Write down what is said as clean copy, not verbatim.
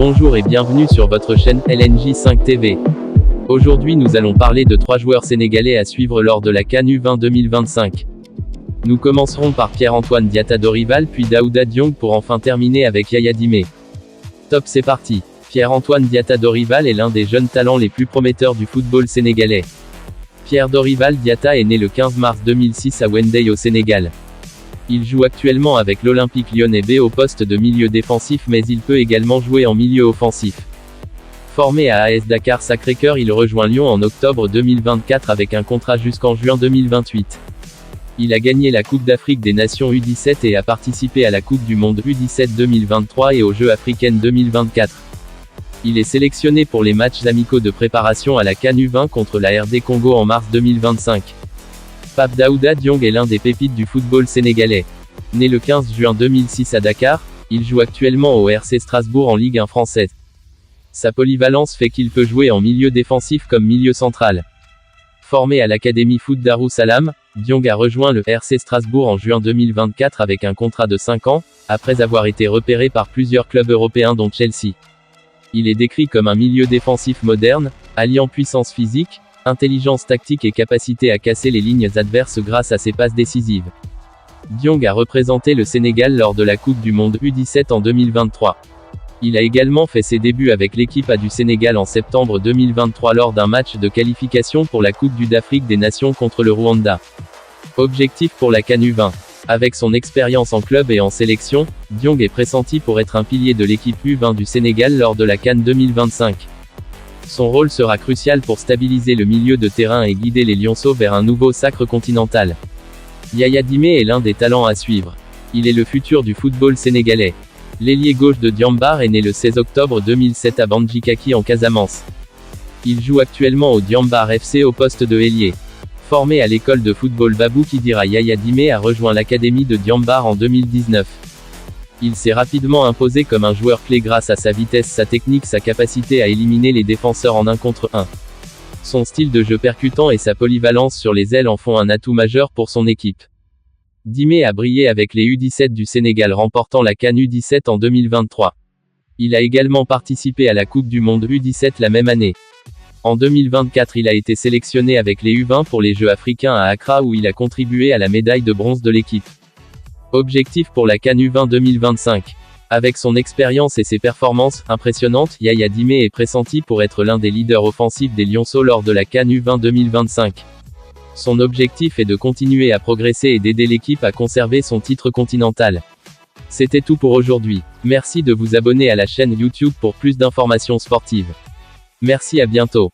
Bonjour et bienvenue sur votre chaîne LNJ5 TV. Aujourd'hui nous allons parler de 3 joueurs sénégalais à suivre lors de la CAN U20 2025. Nous commencerons par Pierre-Antoine Diatta Dorival puis Daouda Diong pour enfin terminer avec Yaya Dimé. Top, c'est parti. Pierre-Antoine Diatta Dorival est l'un des jeunes talents les plus prometteurs du football sénégalais. Pierre Dorival Diatta est né le 15 mars 2006 à Wendeye au Sénégal. Il joue actuellement avec l'Olympique Lyonnais B au poste de milieu défensif, mais il peut également jouer en milieu offensif. Formé à AS Dakar Sacré-Cœur, il rejoint Lyon en octobre 2024 avec un contrat jusqu'en juin 2028. Il a gagné la Coupe d'Afrique des Nations U17 et a participé à la Coupe du Monde U17 2023 et aux Jeux africaines 2024. Il est sélectionné pour les matchs amicaux de préparation à la CAN U20 contre la RD Congo en mars 2025. Pape Daouda Diong est l'un des pépites du football sénégalais. Né le 15 juin 2006 à Dakar, il joue actuellement au RC Strasbourg en Ligue 1 française. Sa polyvalence fait qu'il peut jouer en milieu défensif comme milieu central. Formé à l'Académie Foot Darussalam, Diong a rejoint le RC Strasbourg en juin 2024 avec un contrat de 5 ans, après avoir été repéré par plusieurs clubs européens dont Chelsea. Il est décrit comme un milieu défensif moderne, alliant puissance physique, intelligence tactique et capacité à casser les lignes adverses grâce à ses passes décisives. Diong a représenté le Sénégal lors de la Coupe du Monde U17 en 2023. Il a également fait ses débuts avec l'équipe A du Sénégal en septembre 2023 lors d'un match de qualification pour la Coupe d'Afrique des Nations contre le Rwanda. Objectif pour la CAN U20. Avec son expérience en club et en sélection, Diong est pressenti pour être un pilier de l'équipe U20 du Sénégal lors de la CAN 2025. Son rôle sera crucial pour stabiliser le milieu de terrain et guider les Lionceaux vers un nouveau sacre continental. Yaya Dimé est l'un des talents à suivre. Il est le futur du football sénégalais. L'ailier gauche de Diambar est né le 16 octobre 2007 à Bandjikaki en Casamance. Il joue actuellement au Diambar FC au poste de ailier. Formé à l'école de football Babou Kidira, Yaya Dimé a rejoint l'académie de Diambar en 2019. Il s'est rapidement imposé comme un joueur clé grâce à sa vitesse, sa technique, sa capacité à éliminer les défenseurs en 1 contre 1. Son style de jeu percutant et sa polyvalence sur les ailes en font un atout majeur pour son équipe. Dimé a brillé avec les U17 du Sénégal, remportant la CAN U17 en 2023. Il a également participé à la Coupe du Monde U17 la même année. En 2024, il a été sélectionné avec les U20 pour les Jeux africains à Accra où il a contribué à la médaille de bronze de l'équipe. Objectif pour la CAN U20 2025. Avec son expérience et ses performances impressionnantes, Yaya Dimé est pressenti pour être l'un des leaders offensifs des Lionceaux lors de la CAN U20 2025. Son objectif est de continuer à progresser et d'aider l'équipe à conserver son titre continental. C'était tout pour aujourd'hui. Merci de vous abonner à la chaîne YouTube pour plus d'informations sportives. Merci, à bientôt.